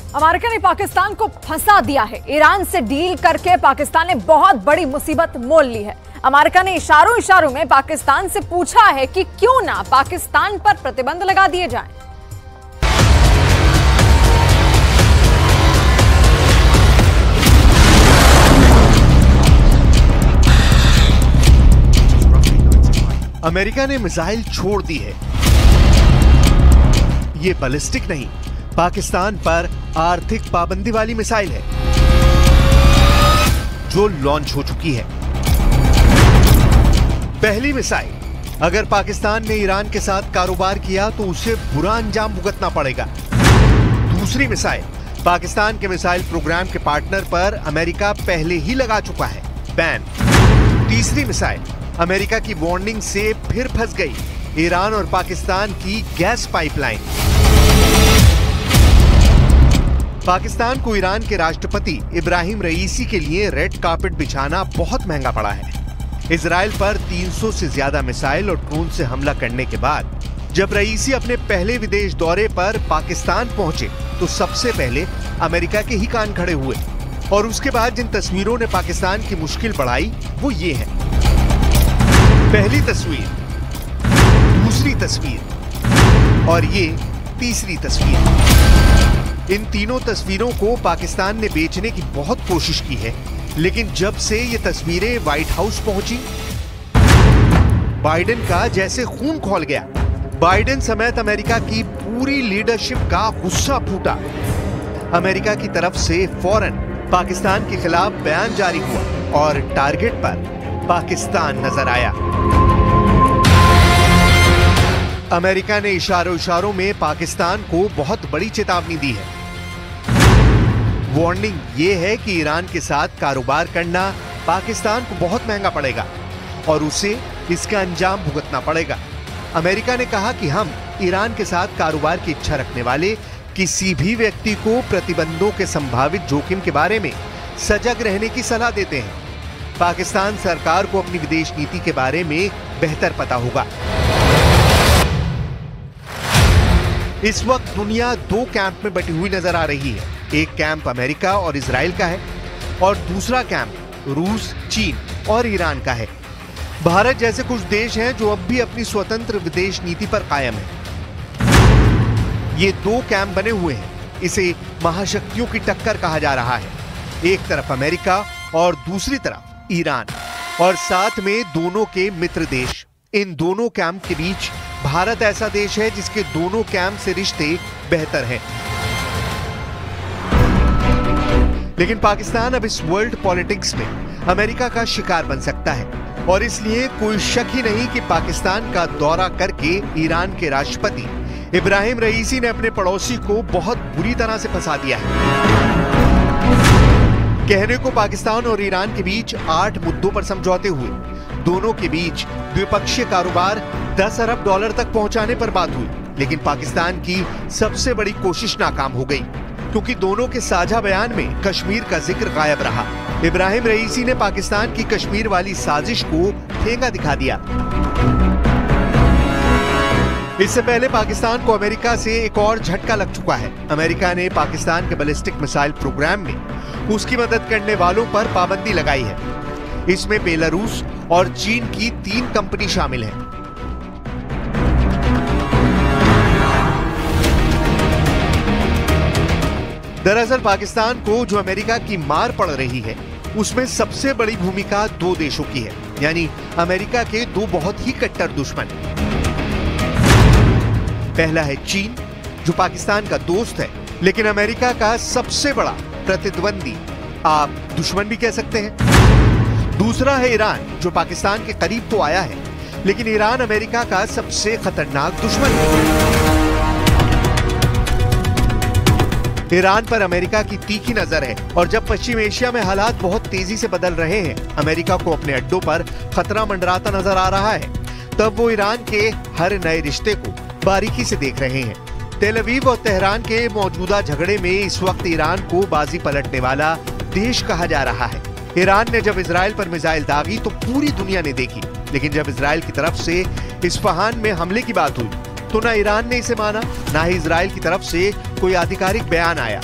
America ने पाकिस्तान को फंसा दिया है। ईरान से डील करके पाकिस्तान ने बहुत बड़ी मुसीबत मोल ली है। अमेरिका ने इशारों में पाकिस्तान से पूछा है कि क्यों ना पाकिस्तान पर प्रतिबंध लगा दिए जाएं। अमेरिका ने मिसाइल छोड़ दी है। ये बैलिस्टिक नहीं, पाकिस्तान पर आर्थिक पाबंदी वाली मिसाइल है जो लॉन्च हो चुकी है। पहली मिसाइल, अगर पाकिस्तान ने ईरान के साथ कारोबार किया तो उसे बुरा अंजाम भुगतना पड़ेगा। दूसरी मिसाइल, पाकिस्तान के मिसाइल प्रोग्राम के पार्टनर पर अमेरिका पहले ही लगा चुका है बैन। तीसरी मिसाइल, अमेरिका की वार्निंग से फिर फंस गई ईरान और पाकिस्तान की गैस पाइपलाइन। पाकिस्तान को ईरान के राष्ट्रपति इब्राहिम रईसी के लिए रेड कार्पेट बिछाना बहुत महंगा पड़ा है। इजराइल पर 300 से ज्यादा मिसाइल और ड्रोन से हमला करने के बाद जब रईसी अपने पहले विदेश दौरे पर पाकिस्तान पहुंचे तो सबसे पहले अमेरिका के ही कान खड़े हुए। और उसके बाद जिन तस्वीरों ने पाकिस्तान की मुश्किल बढ़ाई वो ये है। पहली तस्वीर, दूसरी तस्वीर और ये तीसरी तस्वीर। इन तीनों तस्वीरों को पाकिस्तान ने बेचने की बहुत कोशिश की है, लेकिन जब से ये तस्वीरें व्हाइट हाउस पहुंची, बाइडेन का जैसे खून खौल गया। बाइडेन समेत अमेरिका की पूरी लीडरशिप का गुस्सा फूटा। अमेरिका की तरफ से फौरन पाकिस्तान के खिलाफ बयान जारी हुआ और टारगेट पर पाकिस्तान नजर आया। अमेरिका ने इशारों में पाकिस्तान को बहुत बड़ी चेतावनी दी है। वार्निंग ये है कि ईरान के साथ कारोबार करना पाकिस्तान को बहुत महंगा पड़ेगा और उसे इसका अंजाम भुगतना पड़ेगा। अमेरिका ने कहा कि हम ईरान के साथ कारोबार की इच्छा रखने वाले किसी भी व्यक्ति को प्रतिबंधों के संभावित जोखिम के बारे में सजग रहने की सलाह देते हैं। पाकिस्तान सरकार को अपनी विदेश नीति के बारे में बेहतर पता होगा। इस वक्त दुनिया दो कैंप में बटी हुई नजर आ रही है। एक कैंप अमेरिका और इजराइल का है और दूसरा कैंप रूस, चीन और ईरान का है। भारत जैसे कुछ देश हैं जो अब भी अपनी स्वतंत्र विदेश नीति पर कायम है। ये दो कैंप बने हुए हैं। इसे महाशक्तियों की टक्कर कहा जा रहा है। एक तरफ अमेरिका और दूसरी तरफ ईरान और साथ में दोनों के मित्र देश। इन दोनों कैंप के बीच भारत ऐसा देश है जिसके दोनों कैंप से रिश्ते बेहतर हैं। लेकिन पाकिस्तान अब इस वर्ल्ड पॉलिटिक्स में अमेरिका का शिकार बन सकता है और इसलिए कोई शक ही नहीं कि पाकिस्तान का दौरा करके ईरान के राष्ट्रपति इब्राहिम रईसी ने अपने पड़ोसी को बहुत बुरी तरह से फंसा दिया है। कहने को पाकिस्तान और ईरान के बीच 8 मुद्दों पर समझौते हुए। दोनों के बीच द्विपक्षीय कारोबार 10 अरब डॉलर तक पहुंचाने पर बात हुई, लेकिन पाकिस्तान की सबसे बड़ी कोशिश नाकाम हो गई क्योंकि दोनों के साझा बयान में कश्मीर का जिक्र गायब रहा। इब्राहिम रईसी ने पाकिस्तान की कश्मीर वाली साजिश को ठेंगा दिखा दिया। इससे पहले पाकिस्तान को अमेरिका से एक और झटका लग चुका है। अमेरिका ने पाकिस्तान के बैलिस्टिक मिसाइल प्रोग्राम में उसकी मदद करने वालों पर पाबंदी लगाई है। इसमें बेलारूस और चीन की 3 कंपनी शामिल हैं। दरअसल पाकिस्तान को जो अमेरिका की मार पड़ रही है उसमें सबसे बड़ी भूमिका 2 देशों की है, यानी अमेरिका के 2 बहुत ही कट्टर दुश्मन। पहला है चीन, जो पाकिस्तान का दोस्त है लेकिन अमेरिका का सबसे बड़ा प्रतिद्वंदी, आप दुश्मन भी कह सकते हैं। दूसरा है ईरान, जो पाकिस्तान के करीब तो आया है लेकिन ईरान अमेरिका का सबसे खतरनाक दुश्मन है। ईरान पर अमेरिका की तीखी नजर है और जब पश्चिम एशिया में हालात बहुत तेजी से बदल रहे हैं, अमेरिका को अपने अड्डों पर खतरा मंडराता नजर आ रहा है, तब वो ईरान के हर नए रिश्ते को बारीकी से देख रहे हैं। तेल अवीव और तेहरान के मौजूदा झगड़े में इस वक्त ईरान को बाजी पलटने वाला देश कहा जा रहा है। ईरान ने जब इजराइल पर मिसाइल दागी तो पूरी दुनिया ने देखी, लेकिन जब इजराइल की तरफ से इस्फहान में हमले की बात हुई तो ना ईरान ने इसे माना, ना ही इजराइल की तरफ से कोई आधिकारिक बयान आया।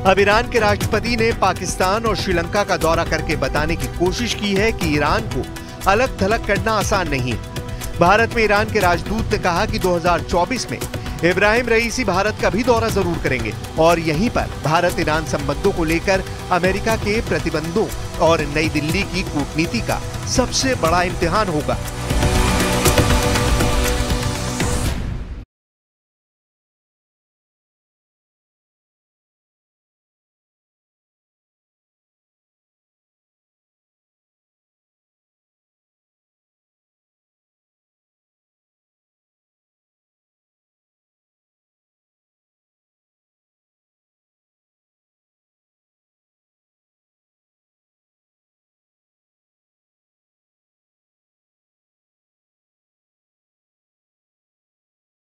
अब ईरान के राष्ट्रपति ने पाकिस्तान और श्रीलंका का दौरा करके बताने की कोशिश की है कि ईरान को अलग थलग करना आसान नहीं है। भारत में ईरान के राजदूत ने कहा कि 2024 में इब्राहिम रईसी भारत का भी दौरा जरूर करेंगे और यहीं पर भारत ईरान संबंधों को लेकर अमेरिका के प्रतिबंधों और नई दिल्ली की कूटनीति का सबसे बड़ा इम्तिहान होगा।